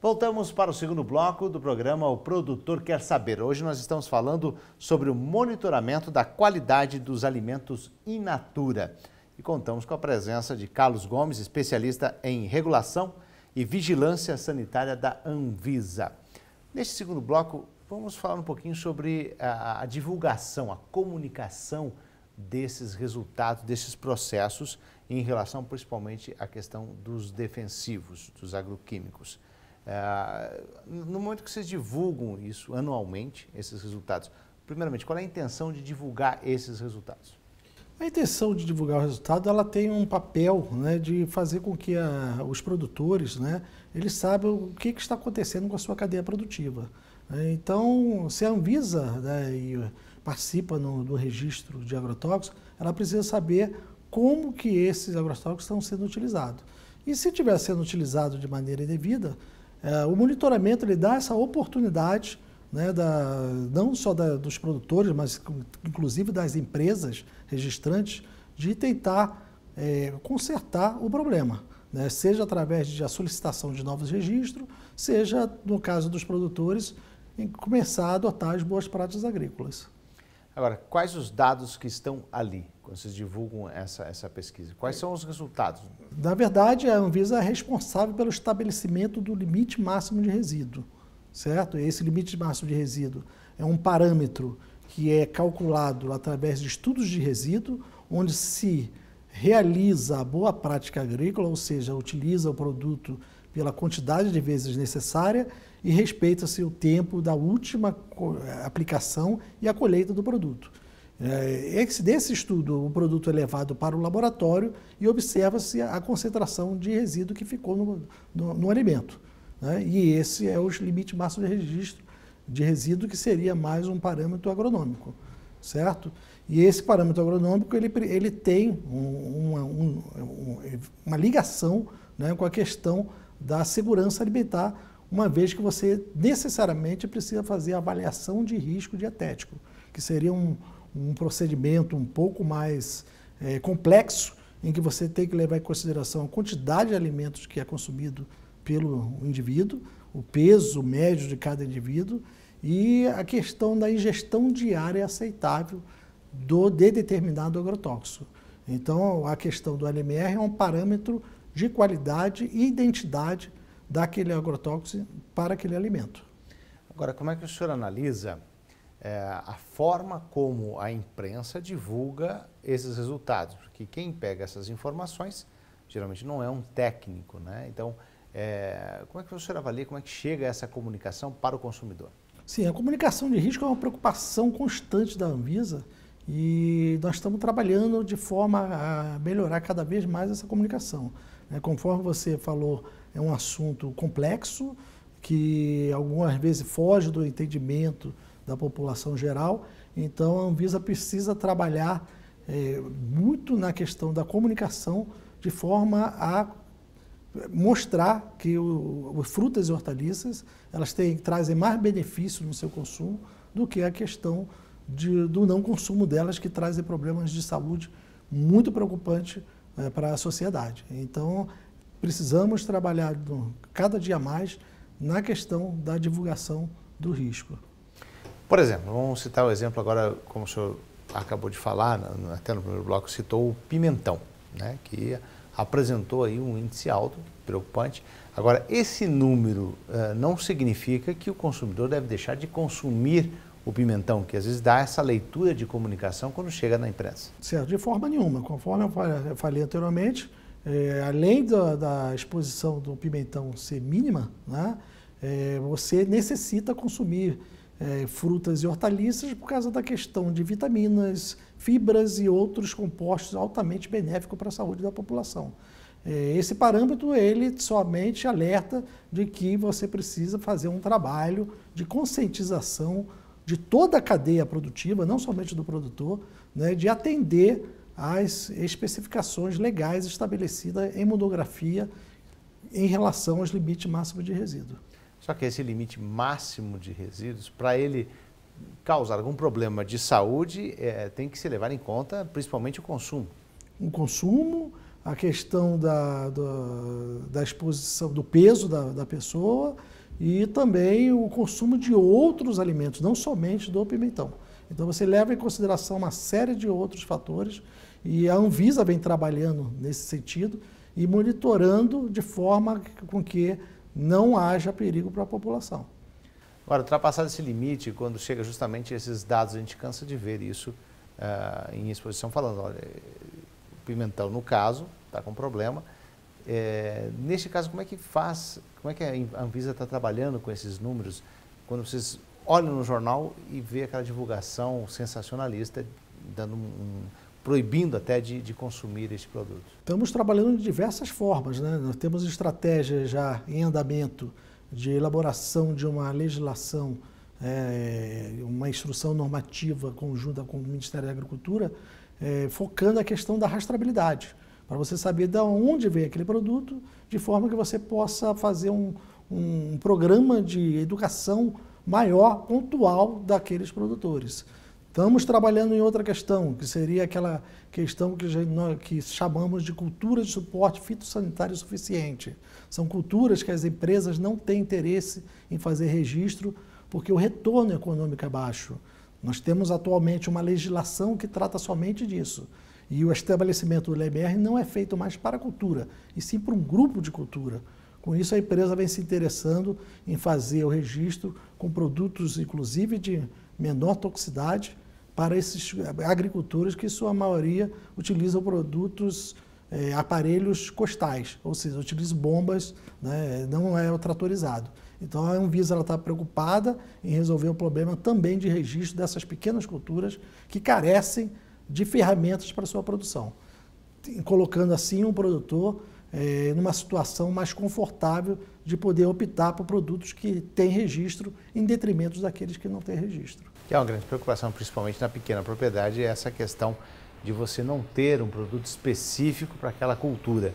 Voltamos para o segundo bloco do programa O Produtor Quer Saber. Hoje nós estamos falando sobre o monitoramento da qualidade dos alimentos in natura. E contamos com a presença de Carlos Gomes, especialista em regulação e vigilância sanitária da Anvisa. Neste segundo bloco, vamos falar um pouquinho sobre a divulgação, a comunicação desses resultados, desses processos, em relação principalmente à questão dos defensivos, dos agroquímicos. No momento que vocês divulgam isso anualmente, esses resultados, primeiramente, qual é a intenção de divulgar esses resultados? A intenção de divulgar o resultado, ela tem um papel, né, de fazer com que os produtores, né, eles saibam o que está acontecendo com a sua cadeia produtiva. Então, se a Anvisa, né, participa no registro de agrotóxicos, ela precisa saber como que esses agrotóxicos estão sendo utilizados. E se estiver sendo utilizado de maneira indevida, o monitoramento ele dá essa oportunidade, né, não só dos produtores, mas inclusive das empresas registrantes, de tentar consertar o problema, né, seja através da solicitação de novos registros, seja, no caso dos produtores, em começar a adotar as boas práticas agrícolas. Agora, quais os dados que estão ali, quando vocês divulgam essa pesquisa? Quais são os resultados? Na verdade, a Anvisa é responsável pelo estabelecimento do limite máximo de resíduo, certo? Esse limite máximo de resíduo é um parâmetro que é calculado através de estudos de resíduo, onde se realiza a boa prática agrícola, ou seja, utiliza o produto pela quantidade de vezes necessária e respeita-se o tempo da última aplicação e a colheita do produto. Desse estudo, o produto é levado para o laboratório e observa-se a concentração de resíduo que ficou no alimento, né? E esse é o limite máximo de registro de resíduo, que seria mais um parâmetro agronômico, certo? E esse parâmetro agronômico ele tem uma ligação, né, com a questão da segurança alimentar, uma vez que você necessariamente precisa fazer a avaliação de risco dietético, que seria um procedimento um pouco mais complexo, em que você tem que levar em consideração a quantidade de alimentos que é consumido pelo indivíduo, o peso médio de cada indivíduo e a questão da ingestão diária aceitável de determinado agrotóxico. Então, a questão do LMR é um parâmetro de qualidade e identidade daquele agrotóxico para aquele alimento. Agora, como é que o senhor analisa a forma como a imprensa divulga esses resultados? Porque quem pega essas informações geralmente não é um técnico, né? Então, como é que o senhor avalia, como é que chega essa comunicação para o consumidor? Sim, a comunicação de risco é uma preocupação constante da Anvisa e nós estamos trabalhando de forma a melhorar cada vez mais essa comunicação. Conforme você falou, é um assunto complexo, que algumas vezes foge do entendimento da população geral, então a Anvisa precisa trabalhar muito na questão da comunicação, de forma a mostrar que as frutas e hortaliças elas trazem mais benefício no seu consumo do que a questão do não consumo delas, que trazem problemas de saúde muito preocupantes para a sociedade. Então, precisamos trabalhar cada dia mais na questão da divulgação do risco. Por exemplo, vamos citar o exemplo agora, como o senhor acabou de falar, até no primeiro bloco, citou o pimentão, né, que apresentou aí um índice alto, preocupante. Agora, esse número não significa que o consumidor deve deixar de consumir o pimentão, que às vezes dá essa leitura de comunicação quando chega na imprensa. Certo, de forma nenhuma. Conforme eu falei anteriormente, além da exposição do pimentão ser mínima, né, você necessita consumir frutas e hortaliças por causa da questão de vitaminas, fibras e outros compostos altamente benéficos para a saúde da população. Esse parâmetro, ele somente alerta de que você precisa fazer um trabalho de conscientização de toda a cadeia produtiva, não somente do produtor, né, de atender às especificações legais estabelecidas em monografia em relação aos limites máximos de resíduo. Só que esse limite máximo de resíduos, para ele causar algum problema de saúde, tem que se levar em conta principalmente o consumo. O consumo, a questão da exposição, do peso da pessoa e também o consumo de outros alimentos, não somente do pimentão. Então você leva em consideração uma série de outros fatores e a Anvisa vem trabalhando nesse sentido e monitorando de forma com que não haja perigo para a população. Agora, ultrapassado esse limite, quando chega justamente esses dados, a gente cansa de ver isso em exposição falando, olha, o pimentão, no caso, está com problema. Neste caso, como é que faz, como é que a Anvisa está trabalhando com esses números, quando vocês olham no jornal e vê aquela divulgação sensacionalista, proibindo até de consumir este produto? Estamos trabalhando de diversas formas, né? Nós temos estratégias já em andamento de elaboração de uma legislação, uma instrução normativa conjunta com o Ministério da Agricultura, focando a questão da rastreabilidade, para você saber de onde vem aquele produto, de forma que você possa fazer um programa de educação maior, pontual, daqueles produtores. Estamos trabalhando em outra questão, que seria aquela questão que chamamos de cultura de suporte fitossanitário suficiente. São culturas que as empresas não têm interesse em fazer registro, porque o retorno econômico é baixo. Nós temos atualmente uma legislação que trata somente disso. E o estabelecimento do LMR não é feito mais para a cultura, e sim para um grupo de cultura. Com isso, a empresa vem se interessando em fazer o registro com produtos, inclusive, de menor toxicidade, para esses agricultores que, em sua maioria, utilizam produtos, aparelhos costais, ou seja, utilizam bombas, né, não é o tratorizado. Então, a Anvisa está preocupada em resolver o problema também de registro dessas pequenas culturas que carecem de ferramentas para sua produção, colocando assim um produtor numa situação mais confortável de poder optar por produtos que têm registro em detrimento daqueles que não têm registro. Que é uma grande preocupação, principalmente na pequena propriedade, é essa questão de você não ter um produto específico para aquela cultura.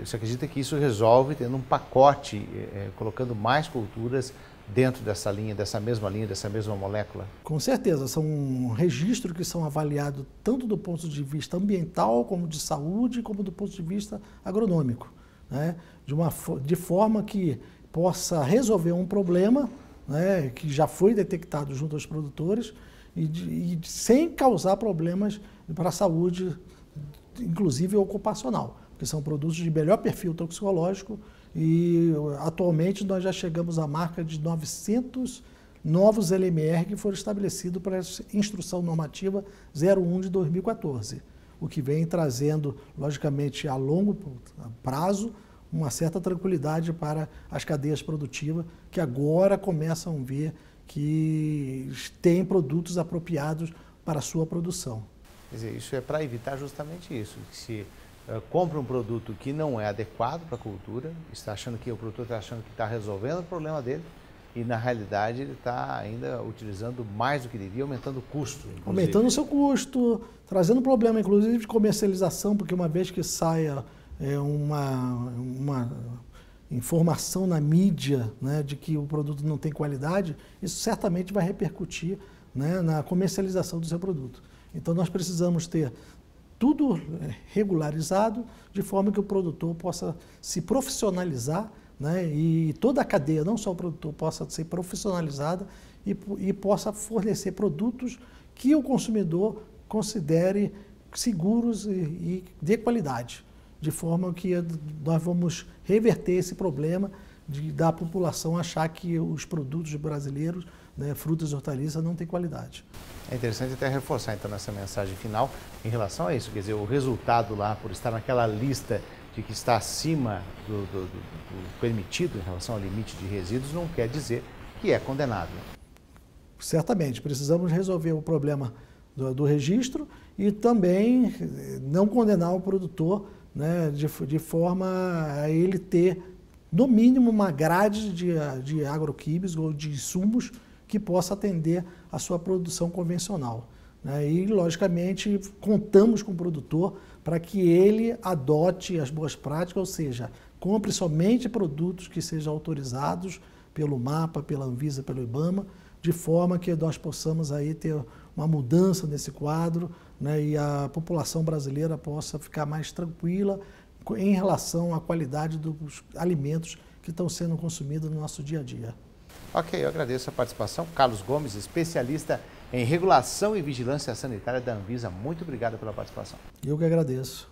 Você acredita que isso resolve tendo um pacote, colocando mais culturas dentro dessa linha, dessa mesma molécula? Com certeza, são registros que são avaliados tanto do ponto de vista ambiental, como de saúde, como do ponto de vista agronômico, né? De forma que possa resolver um problema, né, que já foi detectado junto aos produtores e sem causar problemas para a saúde, inclusive ocupacional, porque são produtos de melhor perfil toxicológico e atualmente nós já chegamos à marca de 900 novos LMR que foram estabelecidos para a Instrução Normativa 01 de 2014, o que vem trazendo, logicamente, a longo prazo, uma certa tranquilidade para as cadeias produtivas que agora começam a ver que têm produtos apropriados para a sua produção. Quer dizer, isso é para evitar justamente isso, que se compra um produto que não é adequado para a cultura, o produtor está achando que está resolvendo o problema dele e na realidade ele está ainda utilizando mais do que devia, aumentando o custo. Inclusive. Aumentando o seu custo, trazendo problema inclusive de comercialização, porque uma vez que saia uma informação na mídia, né, de que o produto não tem qualidade, isso certamente vai repercutir, né, na comercialização do seu produto. Então nós precisamos ter tudo regularizado de forma que o produtor possa se profissionalizar, né, e toda a cadeia, não só o produtor, possa ser profissionalizada e possa fornecer produtos que o consumidor considere seguros e de qualidade. De forma que nós vamos reverter esse problema da população achar que os produtos brasileiros, né, frutas e hortaliças, não têm qualidade. É interessante até reforçar então nessa mensagem final em relação a isso, quer dizer, o resultado lá por estar naquela lista de que está acima do permitido em relação ao limite de resíduos não quer dizer que é condenável. Certamente, precisamos resolver o problema do registro e também não condenar o produtor, né, de forma a ele ter, no mínimo, uma grade de agroquímicos ou de insumos que possa atender a sua produção convencional, né? E, logicamente, contamos com o produtor para que ele adote as boas práticas, ou seja, compre somente produtos que sejam autorizados pelo MAPA, pela Anvisa, pelo IBAMA, de forma que nós possamos aí ter uma mudança nesse quadro, né, e a população brasileira possa ficar mais tranquila em relação à qualidade dos alimentos que estão sendo consumidos no nosso dia a dia. Ok, eu agradeço a participação. Carlos Gomes, especialista em regulação e vigilância sanitária da Anvisa. Muito obrigado pela participação. Eu que agradeço.